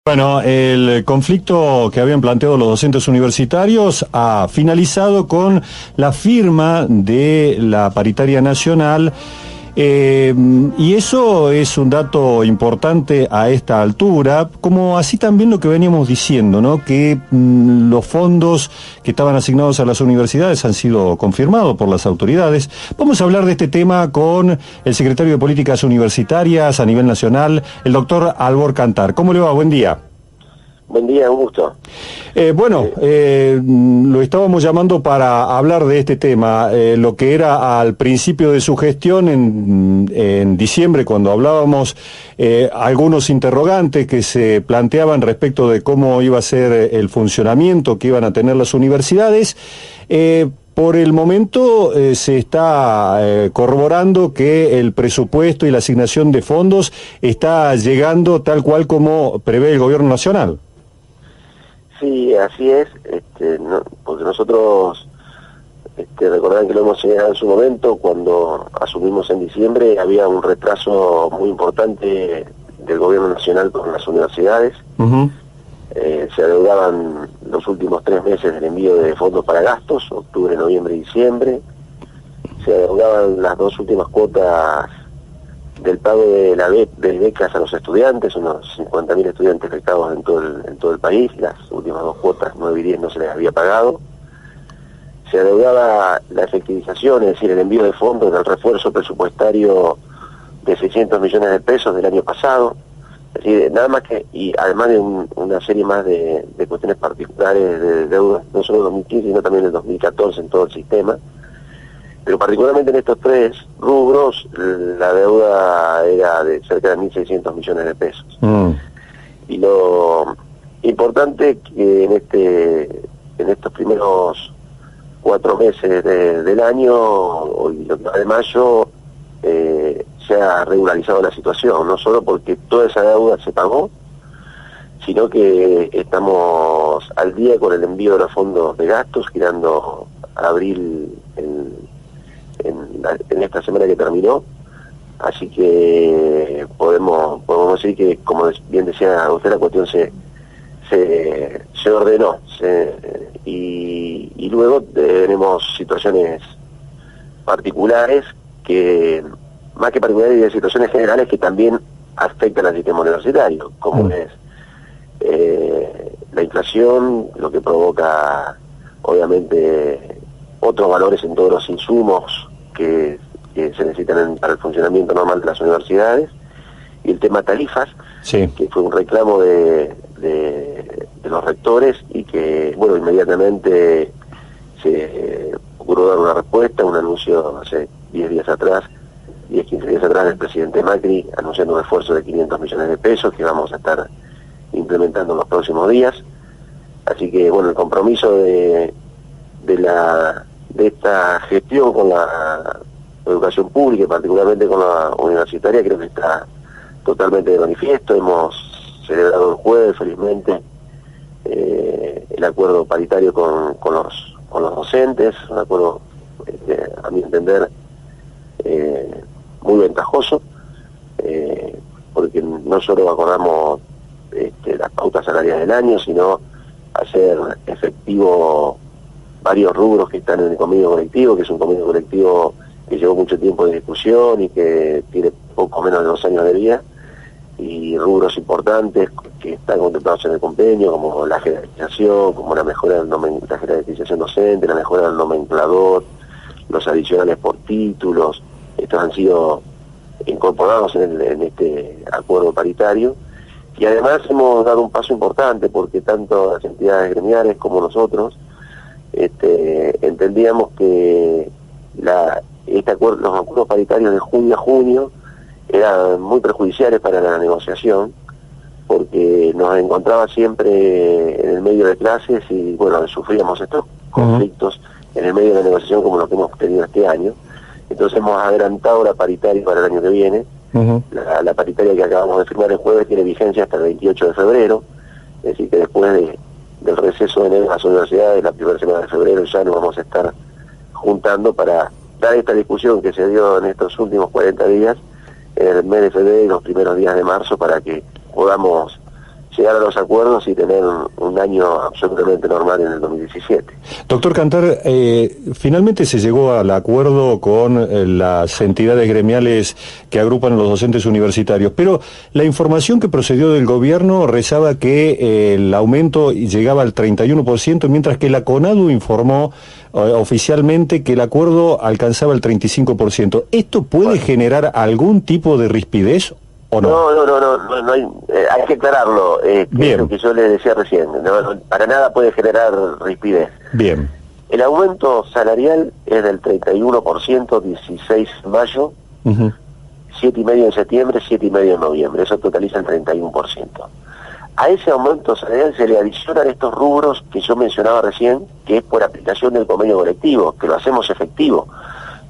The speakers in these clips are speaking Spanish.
Bueno, el conflicto que habían planteado los docentes universitarios ha finalizado con la firma de la paritaria nacional, y eso es un dato importante a esta altura, como así también lo que veníamos diciendo, ¿no? Que los fondos que estaban asignados a las universidades han sido confirmados por las autoridades. Vamos a hablar de este tema con el secretario de Políticas Universitarias a nivel nacional, el doctor Albor Cantar. ¿Cómo le va? Buen día. Buen día, un gusto. Lo estábamos llamando para hablar de este tema, lo que era al principio de su gestión en diciembre, cuando hablábamos, algunos interrogantes que se planteaban respecto de cómo iba a ser el funcionamiento que iban a tener las universidades. Por el momento se está corroborando que el presupuesto y la asignación de fondos está llegando tal cual como prevé el gobierno nacional. Sí, así es, porque nosotros, recordarán que lo hemos señalado en su momento, cuando asumimos en diciembre, había un retraso muy importante del gobierno nacional con las universidades. Se adeudaban los últimos 3 meses del envío de fondos para gastos, octubre, noviembre y diciembre. Se adeudaban las 2 últimas cuotas del pago de de becas a los estudiantes, unos 50.000 estudiantes becados en todo el país. Las últimas 2 cuotas, 9 y 10, no se les había pagado. Se adeudaba la efectivización, es decir, el envío de fondos del refuerzo presupuestario de 600 millones de pesos del año pasado. Es decir, nada más que, y además de una serie más de cuestiones particulares de deuda, no solo del 2015, sino también del 2014 en todo el sistema. Pero particularmente en estos 3 rubros, la deuda era de cerca de 1.600 millones de pesos. Y lo importante que en estos primeros 4 meses del año, y lo que va de mayo, se ha regularizado la situación, no solo porque toda esa deuda se pagó, sino que estamos al día con el envío de los fondos de gastos, girando a abril en esta semana que terminó. Así que podemos decir que, como bien decía usted, la cuestión se ordenó, y luego tenemos situaciones particulares que, más que particulares, de situaciones generales que también afectan al sistema universitario, como es la inflación, lo que provoca obviamente otros valores en todos los insumos que se necesitan para el funcionamiento normal de las universidades, y el tema tarifas, sí, que fue un reclamo de los rectores, y que, bueno, inmediatamente se procuró dar una respuesta, un anuncio hace 10 días atrás, 15 días atrás, del presidente Macri, anunciando un esfuerzo de 500 millones de pesos que vamos a estar implementando en los próximos días. Así que, bueno, el compromiso de esta gestión con la educación pública y particularmente con la universitaria, creo que está totalmente de manifiesto. Hemos celebrado el jueves, felizmente, el acuerdo paritario con los docentes, un acuerdo, a mi entender, muy ventajoso, porque no solo acordamos las pautas salariales del año, sino hacer efectivo varios rubros que están en el convenio colectivo, que es un convenio colectivo que llevó mucho tiempo de discusión y que tiene poco menos de 2 años de vida, y rubros importantes que están contemplados en el convenio, como la jerarquización, como la mejora la jerarquización docente, la mejora del nomenclador, los adicionales por títulos. Estos han sido incorporados en este acuerdo paritario, y además hemos dado un paso importante, porque tanto las entidades gremiales como nosotros entendíamos que los acuerdos paritarios de junio a junio eran muy perjudiciales para la negociación, porque nos encontraba siempre en el medio de clases y, bueno, sufríamos estos conflictos en el medio de la negociación como los que hemos tenido este año. Entonces hemos adelantado la paritaria para el año que viene. La paritaria que acabamos de firmar el jueves tiene vigencia hasta el 28 de febrero, es decir, que después del receso de las universidades, la primera semana de febrero, ya nos vamos a estar juntando para dar esta discusión que se dio en estos últimos 40 días, en el mes de febrero y los primeros días de marzo, para que podamos llegar a los acuerdos y tener un año absolutamente normal en el 2017. Doctor Cantar, finalmente se llegó al acuerdo con las entidades gremiales que agrupan a los docentes universitarios, pero la información que procedió del gobierno rezaba que el aumento llegaba al 31%, mientras que la CONADU informó oficialmente que el acuerdo alcanzaba el 35%. ¿Esto puede generar algún tipo de rispidez o no? No hay que aclararlo, que es lo que yo le decía recién, para nada puede generar rispidez. Bien. El aumento salarial es del 31%, 16 de mayo, 7,5 en septiembre, 7,5 en noviembre, eso totaliza el 31%. A ese aumento salarial se le adicionan estos rubros que yo mencionaba recién, que es por aplicación del convenio colectivo, que lo hacemos efectivo.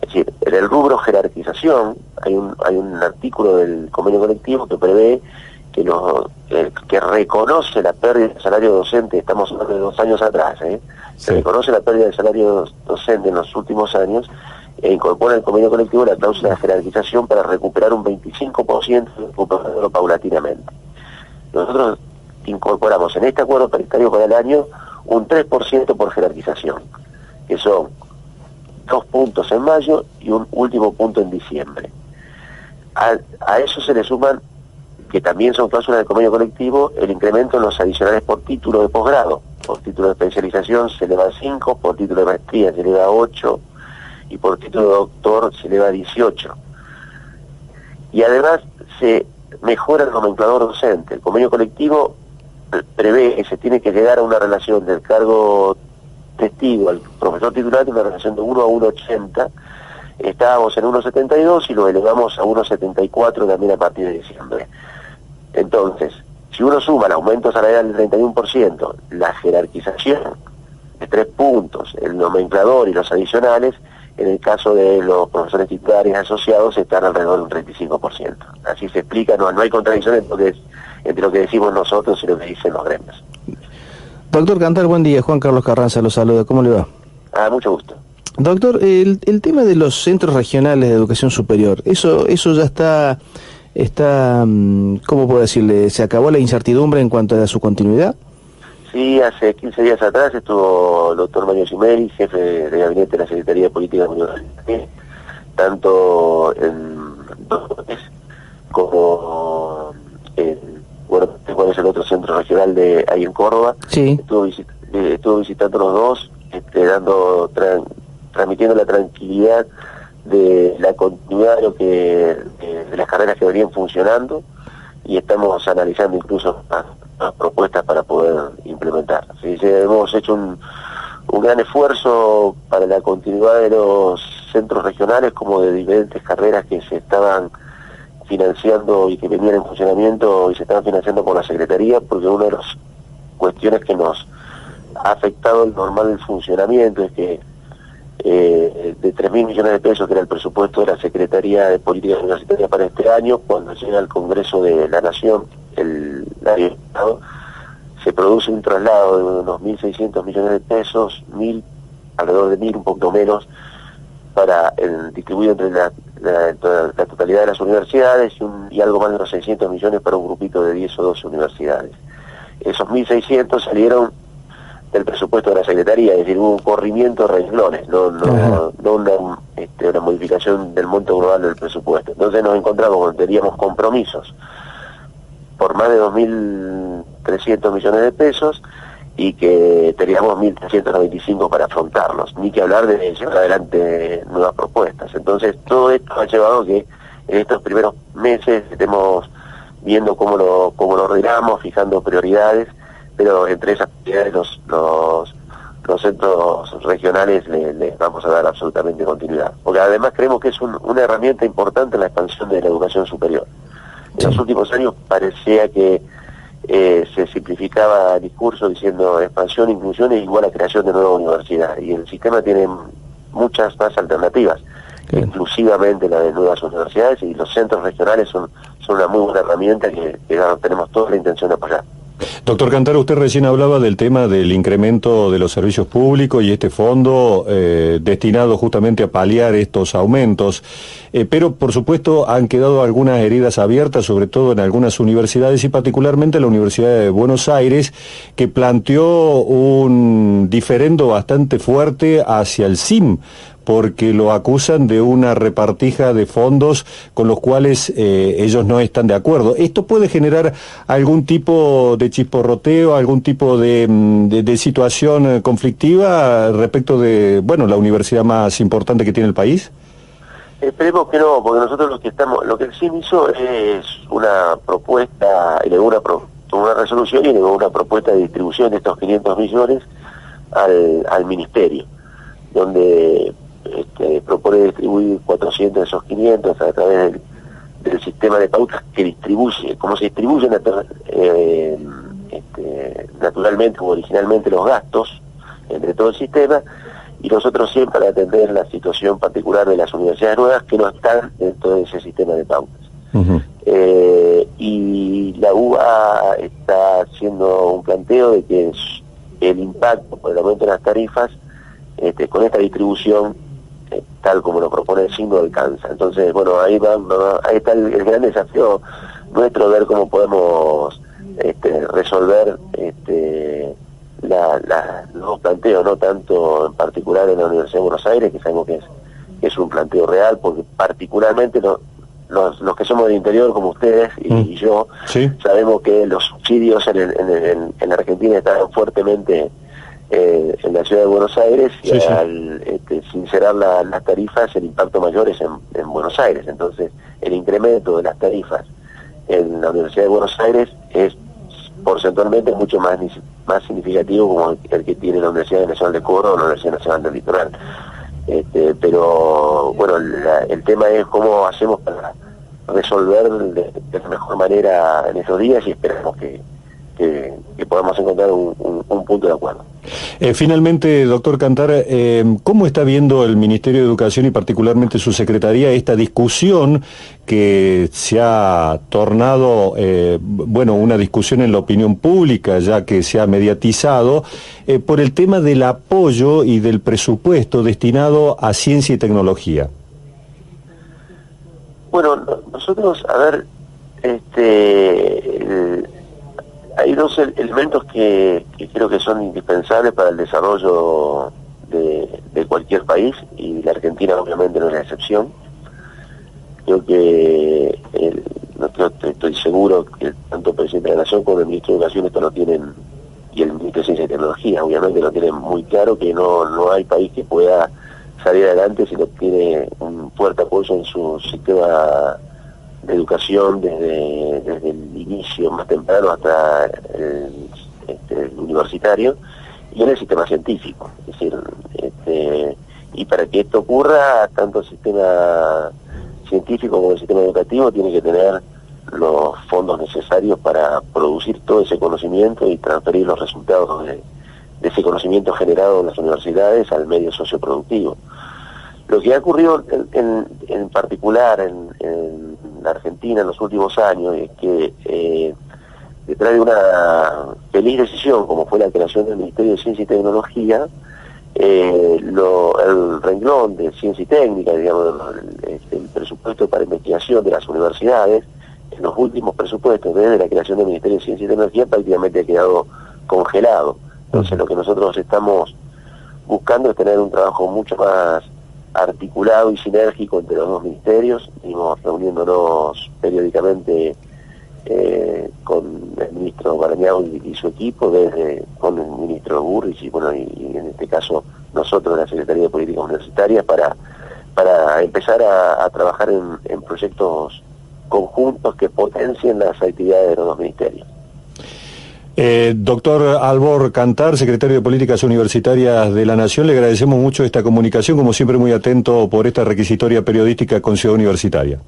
Es decir, en el rubro jerarquización hay un artículo del convenio colectivo que prevé que reconoce la pérdida de salario docente, estamos hablando de 2 años atrás, se reconoce la pérdida de salario docente en los últimos años e incorpora el convenio colectivo la cláusula de jerarquización para recuperar un 25% paulatinamente. Nosotros incorporamos en este acuerdo paritario para el año un 3% por jerarquización, que son 2 puntos en mayo y un último punto en diciembre. A eso se le suman, que también son cláusulas del convenio colectivo, el incremento en los adicionales por título de posgrado. Por título de especialización se eleva a 5, por título de maestría se eleva a 8 y por título de doctor se eleva a 18. Y además se mejora el nomenclador docente. El convenio colectivo prevé que se tiene que llegar a una relación del cargo testigo al profesor titular, una relación de 1 a 1,80. Estábamos en 1,72 y lo elevamos a 1,74 también a partir de diciembre. Entonces, si uno suma el aumento salarial del 31%, la jerarquización de 3 puntos, el nomenclador y los adicionales, en el caso de los profesores titulares asociados están alrededor de un 35%. Así se explica, no hay contradicción entre lo que decimos nosotros y lo que dicen los gremios. Doctor Cantar, buen día. Juan Carlos Carranza lo saluda. ¿Cómo le va? Mucho gusto. Doctor, el tema de los centros regionales de educación superior, eso ya está, ¿cómo puedo decirle? ¿Se acabó la incertidumbre en cuanto a su continuidad? Sí, hace 15 días atrás estuvo el doctor Mario Cimeri, jefe de gabinete de la Secretaría de Política Universitaria, tanto en como en, bueno, ¿cuál es el otro centro regional de ahí en Córdoba? Sí. Estuvo visitando los dos, transmitiendo la tranquilidad de la continuidad de las carreras que venían funcionando, y estamos analizando incluso las propuestas para poder implementar. ¿Sí? Hemos hecho un gran esfuerzo para la continuidad de los centros regionales, como de diferentes carreras que se estaban financiando y que venían en funcionamiento y se estaban financiando por la Secretaría, porque una de las cuestiones que nos ha afectado el normal funcionamiento es que de 3.000 millones de pesos, que era el presupuesto de la Secretaría de Política Universitaria para este año, cuando llega al Congreso de la Nación, el año pasado, se produce un traslado de unos 1.600 millones de pesos, alrededor de 1.000, un poco menos, distribuido entre la totalidad de las universidades y algo más de unos 600 millones para un grupito de 10 o 12 universidades. Esos 1.600 salieron del presupuesto de la Secretaría, es decir, hubo un corrimiento de renglones, no una modificación del monto global del presupuesto. Entonces nos encontramos, teníamos compromisos por más de 2.300 millones de pesos y que teníamos 1.395 para afrontarlos, ni que hablar de llevar adelante nuevas propuestas. Entonces todo esto ha llevado a que en estos primeros meses estemos viendo cómo lo ordenamos, fijando prioridades, pero entre esas prioridades los centros regionales les vamos a dar absolutamente continuidad, porque además creemos que es una herramienta importante en la expansión de la educación superior. En los últimos años parecía que se simplificaba el discurso diciendo expansión, inclusión es igual a creación de nueva universidad, y el sistema tiene muchas más alternativas, inclusivamente la de nuevas universidades, y los centros regionales son una muy buena herramienta que tenemos toda la intención de apoyar. Doctor Cantar, usted recién hablaba del tema del incremento de los servicios públicos y este fondo destinado justamente a paliar estos aumentos, pero por supuesto han quedado algunas heridas abiertas, sobre todo en algunas universidades y particularmente la Universidad de Buenos Aires, que planteó un diferendo bastante fuerte hacia el SIM, porque lo acusan de una repartija de fondos con los cuales ellos no están de acuerdo. ¿Esto puede generar algún tipo de chisporroteo, algún tipo de situación conflictiva respecto de, bueno, la universidad más importante que tiene el país? Esperemos que no, porque nosotros lo que el CIM hizo es una propuesta, y una resolución y luego una propuesta de distribución de estos 500 millones al ministerio, donde propone distribuir 400 de esos 500 a través del sistema de pautas que distribuye, como se distribuyen naturalmente o originalmente los gastos entre todo el sistema, y nosotros siempre para atender la situación particular de las universidades nuevas que no están dentro de ese sistema de pautas. Uh-huh. Y la UBA está haciendo un planteo de que el impacto por el aumento de las tarifas con esta distribución tal como lo propone el SIM no alcanza. Entonces, bueno, ahí está el gran desafío nuestro, ver cómo podemos resolver los dos planteos, no tanto en particular en la Universidad de Buenos Aires, que sabemos que es un planteo real, porque particularmente los que somos del interior, como ustedes y yo, ¿sí? Sabemos que los subsidios en Argentina están fuertemente en la ciudad de Buenos Aires, y sí, al sincerar las tarifas, el impacto mayor es en Buenos Aires. Entonces, el incremento de las tarifas en la Universidad de Buenos Aires es porcentualmente mucho más significativo como el que tiene la Universidad Nacional de Córdoba o la Universidad Nacional del Litoral. Pero bueno, el tema es cómo hacemos para resolver de la mejor manera en estos días, y esperamos que podamos encontrar un punto de acuerdo. Finalmente, doctor Cantar, ¿cómo está viendo el Ministerio de Educación y particularmente su Secretaría esta discusión que se ha tornado, una discusión en la opinión pública, ya que se ha mediatizado, por el tema del apoyo y del presupuesto destinado a ciencia y tecnología? Bueno, nosotros, hay dos elementos que creo que son indispensables para el desarrollo de cualquier país, y la Argentina obviamente no es la excepción. Creo que estoy seguro que tanto el presidente de la Nación como el ministro de Educación esto lo tienen, y el ministro de Ciencia y Tecnología obviamente lo tienen muy claro, que no hay país que pueda salir adelante si no tiene un fuerte apoyo en su sistema de educación desde el inicio más temprano hasta el universitario, y en el sistema científico. Es decir, y para que esto ocurra, tanto el sistema científico como el sistema educativo tiene que tener los fondos necesarios para producir todo ese conocimiento y transferir los resultados de ese conocimiento generado en las universidades al medio socioproductivo. Lo que ha ocurrido en particular en la Argentina en los últimos años es que detrás de una feliz decisión como fue la creación del Ministerio de Ciencia y Tecnología, el renglón de ciencia y técnica, digamos, el presupuesto para investigación de las universidades, en los últimos presupuestos desde la creación del Ministerio de Ciencia y Tecnología prácticamente ha quedado congelado. Entonces lo que nosotros estamos buscando es tener un trabajo mucho más articulado y sinérgico entre los dos ministerios. Seguimos reuniéndonos periódicamente con el ministro Barañao y su equipo, con el ministro Burris y en este caso nosotros de la Secretaría de Políticas Universitarias, para empezar a trabajar en proyectos conjuntos que potencien las actividades de los dos ministerios. Doctor Albor Cantar, secretario de Políticas Universitarias de la Nación, le agradecemos mucho esta comunicación, como siempre muy atento por esta requisitoria periodística con Ciudad Universitaria.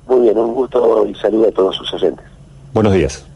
Muy bien, un gusto y saludo a todos sus oyentes. Buenos días.